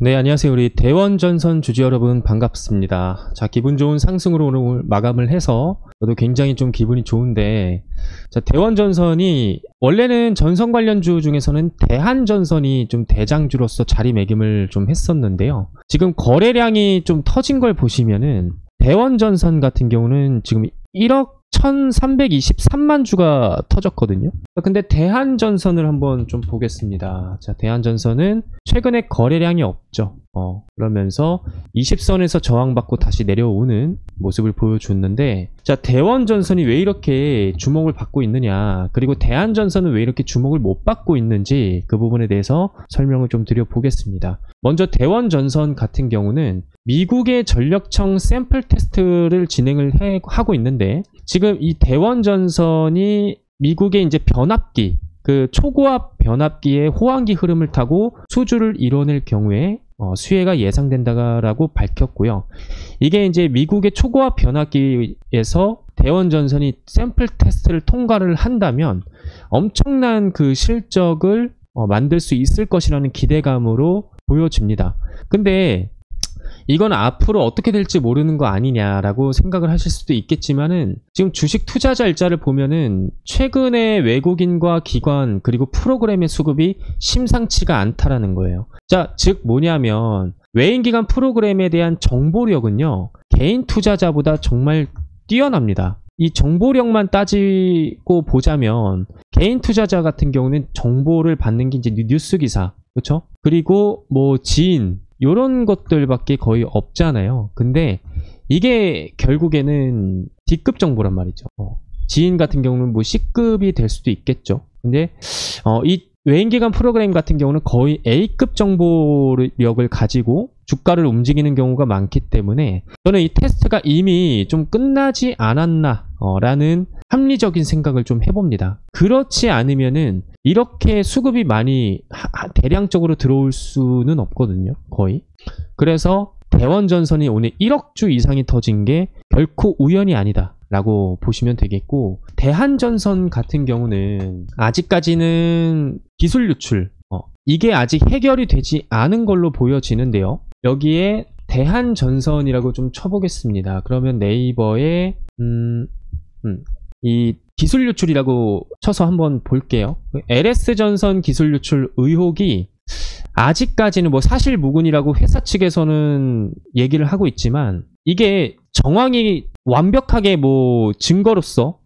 네, 안녕하세요. 우리 대원전선 주주 여러분 반갑습니다. 자, 기분 좋은 상승으로 오늘 마감을 해서 저도 굉장히 좀 기분이 좋은데, 자, 대원전선이 원래는 전선 관련주 중에서는 대한전선이 좀 대장주로서 자리매김을 좀 했었는데요. 지금 거래량이 좀 터진 걸 보시면은 대원전선 같은 경우는 지금 1억 1323만 주가 터졌거든요. 근데 대한전선을 한번 좀 보겠습니다. 자, 대한전선은 최근에 거래량이 없죠. 그러면서 20선에서 저항받고 다시 내려오는 모습을 보여줬는데, 자, 대원전선이 왜 이렇게 주목을 받고 있느냐, 그리고 대한전선은 왜 이렇게 주목을 못 받고 있는지 그 부분에 대해서 설명을 좀 드려보겠습니다. 먼저 대원전선 같은 경우는 미국의 전력청 샘플 테스트를 진행을 하고 있는데, 지금 이 대원전선이 미국의 이제 변압기, 그 초고압 변압기의 호환기 흐름을 타고 수주를 이뤄낼 경우에 수혜가 예상된다라고 밝혔고요. 이게 이제 미국의 초고압 변압기에서 대원전선이 샘플 테스트를 통과를 한다면 엄청난 그 실적을 만들 수 있을 것이라는 기대감으로 보여집니다. 근데 이건 앞으로 어떻게 될지 모르는 거 아니냐라고 생각을 하실 수도 있겠지만은, 지금 주식 투자자 일자를 보면은 최근에 외국인과 기관 그리고 프로그램의 수급이 심상치가 않다라는 거예요. 자, 즉 뭐냐면 외인 기관 프로그램에 대한 정보력은요, 개인 투자자보다 정말 뛰어납니다. 이 정보력만 따지고 보자면 개인 투자자 같은 경우는 정보를 받는 게 이제 뉴스 기사, 그렇죠? 그리고 뭐 지인 요런 것들밖에 거의 없잖아요. 근데 이게 결국에는 D급 정보란 말이죠. 지인 같은 경우는 뭐 C급이 될 수도 있겠죠. 근데 이 외인기관 프로그램 같은 경우는 거의 A급 정보력을 가지고 주가를 움직이는 경우가 많기 때문에, 저는 이 테스트가 이미 좀 끝나지 않았나 라는 합리적인 생각을 좀 해봅니다. 그렇지 않으면은 이렇게 수급이 많이 대량적으로 들어올 수는 없거든요, 거의. 그래서 대원전선이 오늘 1억 주 이상이 터진 게 결코 우연이 아니다 라고 보시면 되겠고, 대한전선 같은 경우는 아직까지는 기술 유출, 이게 아직 해결이 되지 않은 걸로 보여지는데요. 여기에 대한전선이라고 좀 쳐보겠습니다. 그러면 네이버에 이 기술 유출이라고 쳐서 한번 볼게요. LS전선 기술 유출 의혹이 아직까지는 뭐 사실무근이라고 회사 측에서는 얘기를 하고 있지만, 이게 정황이 완벽하게 뭐 증거로서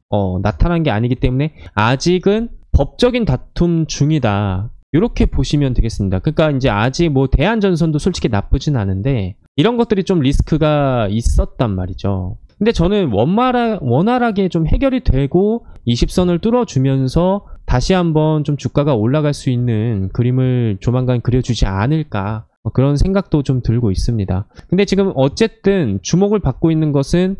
나타난 게 아니기 때문에 아직은 법적인 다툼 중이다, 이렇게 보시면 되겠습니다. 그러니까 이제 아직 뭐 대한전선도 솔직히 나쁘진 않은데 이런 것들이 좀 리스크가 있었단 말이죠. 근데 저는 원활하게 좀 해결이 되고 20선을 뚫어주면서 다시 한번 좀 주가가 올라갈 수 있는 그림을 조만간 그려주지 않을까, 그런 생각도 좀 들고 있습니다. 근데 지금 어쨌든 주목을 받고 있는 것은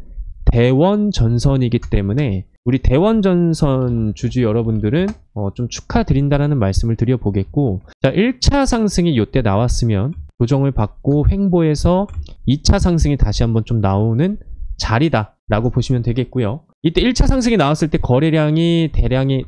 대원전선이기 때문에 우리 대원전선 주주 여러분들은 좀 축하드린다라는 말씀을 드려보겠고, 자, 1차 상승이 이때 나왔으면 조정을 받고 횡보해서 2차 상승이 다시 한번 좀 나오는 자리다 라고 보시면 되겠고요. 이때 1차 상승이 나왔을 때 거래량이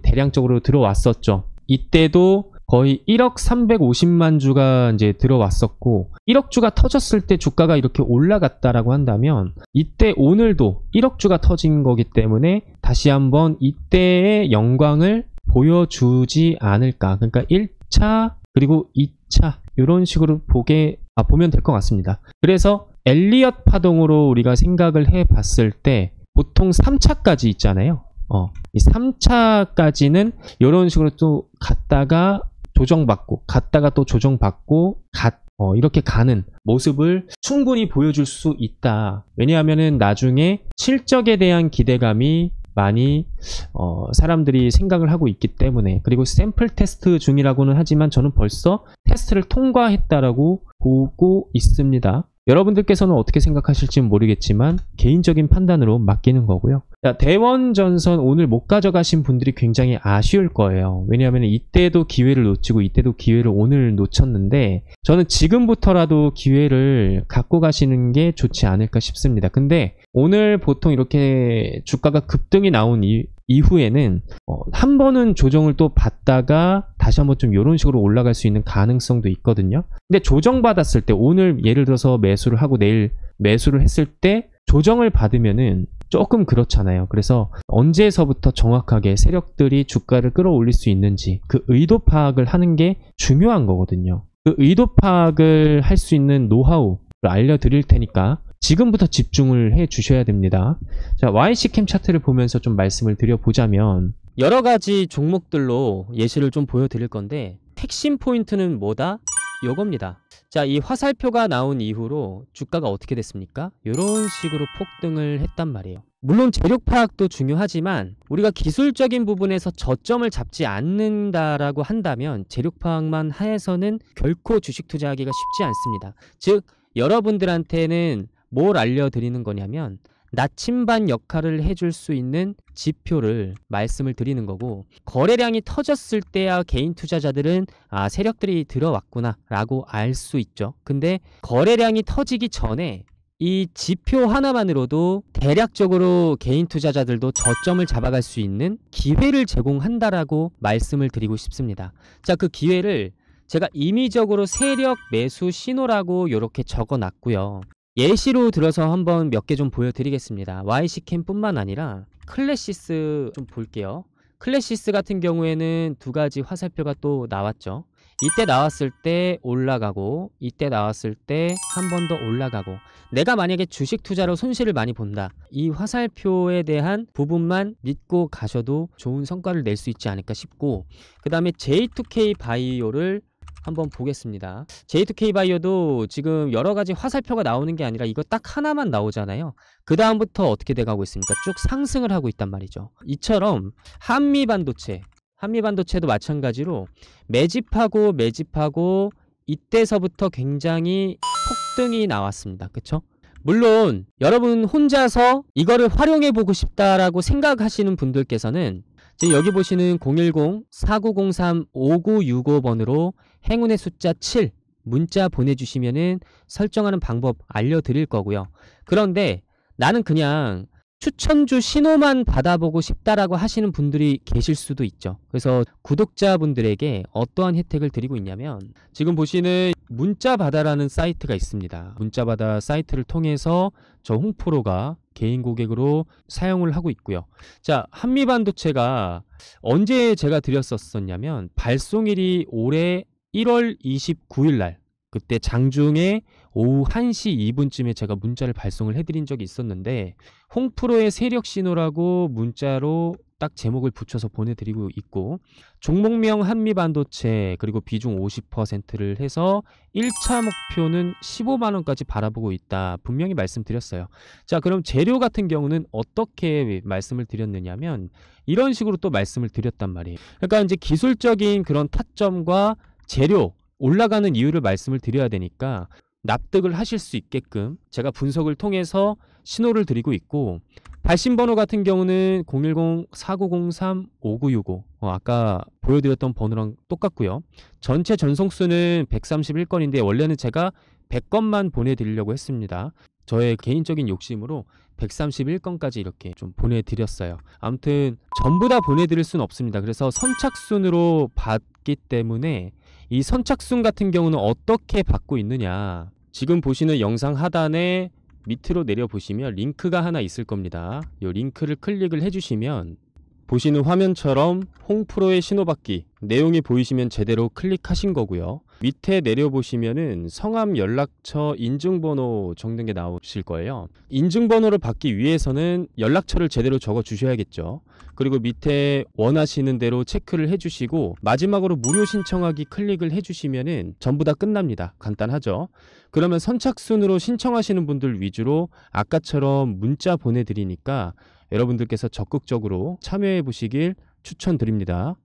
대량적으로 들어왔었죠. 이때도 거의 1억 350만 주가 이제 들어왔었고, 1억 주가 터졌을 때 주가가 이렇게 올라갔다라고 한다면, 이때 오늘도 1억 주가 터진 거기 때문에 다시 한번 이때의 영광을 보여주지 않을까. 그러니까 1차 그리고 2차 이런 식으로 보면 될 것 같습니다. 그래서 엘리엇 파동으로 우리가 생각을 해 봤을 때 보통 3차까지 있잖아요. 이 3차까지는 이런 식으로 또 갔다가 조정받고 갔다가 또 조정받고 이렇게 가는 모습을 충분히 보여줄 수 있다. 왜냐하면은 나중에 실적에 대한 기대감이 많이 사람들이 생각을 하고 있기 때문에, 그리고 샘플 테스트 중이라고는 하지만 저는 벌써 테스트를 통과했다라고 보고 있습니다. 여러분들께서는 어떻게 생각하실지는 모르겠지만 개인적인 판단으로 맡기는 거고요. 자, 대원전선 오늘 못 가져가신 분들이 굉장히 아쉬울 거예요. 왜냐하면 이때도 기회를 놓치고 이때도 기회를 오늘 놓쳤는데, 저는 지금부터라도 기회를 갖고 가시는 게 좋지 않을까 싶습니다. 근데 오늘 보통 이렇게 주가가 급등이 나온 이후에는 한 번은 조정을 또 받다가 다시 한번 좀 이런 식으로 올라갈 수 있는 가능성도 있거든요. 근데 조정받았을 때 오늘 예를 들어서 매수를 하고 내일 매수를 했을 때 조정을 받으면은 조금 그렇잖아요. 그래서 언제서부터 정확하게 세력들이 주가를 끌어올릴 수 있는지 그 의도 파악을 하는 게 중요한 거거든요. 그 의도 파악을 할 수 있는 노하우를 알려드릴 테니까 지금부터 집중을 해 주셔야 됩니다. 자, YC캠 차트를 보면서 좀 말씀을 드려보자면 여러 가지 종목들로 예시를 좀 보여드릴 건데 핵심 포인트는 뭐다? 요겁니다. 자, 이 화살표가 나온 이후로 주가가 어떻게 됐습니까? 이런 식으로 폭등을 했단 말이에요. 물론 재료 파악도 중요하지만 우리가 기술적인 부분에서 저점을 잡지 않는다라고 한다면 재료 파악만 해서는 결코 주식 투자하기가 쉽지 않습니다. 즉 여러분들한테는 뭘 알려드리는 거냐면 나침반 역할을 해줄 수 있는 지표를 말씀을 드리는 거고, 거래량이 터졌을 때야 개인 투자자들은 세력들이 들어왔구나 라고 알 수 있죠. 근데 거래량이 터지기 전에 이 지표 하나만으로도 대략적으로 개인 투자자들도 저점을 잡아갈 수 있는 기회를 제공한다라고 말씀을 드리고 싶습니다. 자, 그 기회를 제가 임의적으로 세력 매수 신호라고 이렇게 적어 놨고요. 예시로 들어서 한번 몇 개 좀 보여드리겠습니다. YC캠 뿐만 아니라 클래시스 좀 볼게요. 클래시스 같은 경우에는 두 가지 화살표가 또 나왔죠. 이때 나왔을 때 올라가고 이때 나왔을 때 한 번 더 올라가고, 내가 만약에 주식 투자로 손실을 많이 본다, 이 화살표에 대한 부분만 믿고 가셔도 좋은 성과를 낼 수 있지 않을까 싶고, 그 다음에 J2K 바이오를 한번 보겠습니다. J2K 바이오도 지금 여러 가지 화살표가 나오는 게 아니라 이거 딱 하나만 나오잖아요. 그 다음부터 어떻게 돼가고 있습니까? 쭉 상승을 하고 있단 말이죠. 이처럼 한미반도체도 마찬가지로 매집하고 이때서부터 굉장히 폭등이 나왔습니다. 그쵸? 물론 여러분 혼자서 이거를 활용해 보고 싶다라고 생각하시는 분들께서는 지금 여기 보시는 010-4903-5965번으로 행운의 숫자 7 문자 보내주시면은 설정하는 방법 알려드릴 거고요. 그런데 나는 그냥 추천주 신호만 받아보고 싶다라고 하시는 분들이 계실 수도 있죠. 그래서 구독자분들에게 어떠한 혜택을 드리고 있냐면, 지금 보시는 문자바다라는 사이트가 있습니다. 문자바다 사이트를 통해서 저 홍프로가 개인 고객으로 사용을 하고 있고요. 자, 한미반도체가 언제 제가 드렸었냐면 발송일이 올해 1월 29일 날, 그때 장중에 오후 1시 2분쯤에 제가 문자를 발송을 해드린 적이 있었는데, 홍프로의 세력 신호라고 문자로 딱 제목을 붙여서 보내드리고 있고, 종목명 한미반도체 그리고 비중 50%를 해서 1차 목표는 15만원까지 바라보고 있다 분명히 말씀드렸어요. 자, 그럼 재료 같은 경우는 어떻게 말씀을 드렸느냐면 이런 식으로 또 말씀을 드렸단 말이에요. 그러니까 이제 기술적인 그런 타점과 재료 올라가는 이유를 말씀을 드려야 되니까 납득을 하실 수 있게끔 제가 분석을 통해서 신호를 드리고 있고, 발신번호 같은 경우는 010-4903-5965 아까 보여드렸던 번호랑 똑같고요. 전체 전송수는 131건인데 원래는 제가 100건만 보내드리려고 했습니다. 저의 개인적인 욕심으로 131건까지 이렇게 좀 보내드렸어요. 아무튼 전부 다 보내드릴 수는 없습니다. 그래서 선착순으로 받기 때문에 이 선착순 같은 경우는 어떻게 받고 있느냐, 지금 보시는 영상 하단에 밑으로 내려보시면 링크가 하나 있을 겁니다. 이 링크를 클릭을 해주시면 보시는 화면처럼 홍프로의 신호받기 내용이 보이시면 제대로 클릭하신 거고요. 밑에 내려보시면은 성함, 연락처, 인증번호 적는 게 나오실 거예요. 인증번호를 받기 위해서는 연락처를 제대로 적어 주셔야겠죠. 그리고 밑에 원하시는 대로 체크를 해주시고 마지막으로 무료 신청하기 클릭을 해주시면은 전부 다 끝납니다. 간단하죠. 그러면 선착순으로 신청하시는 분들 위주로 아까처럼 문자 보내드리니까 여러분들께서 적극적으로 참여해 보시길 추천드립니다.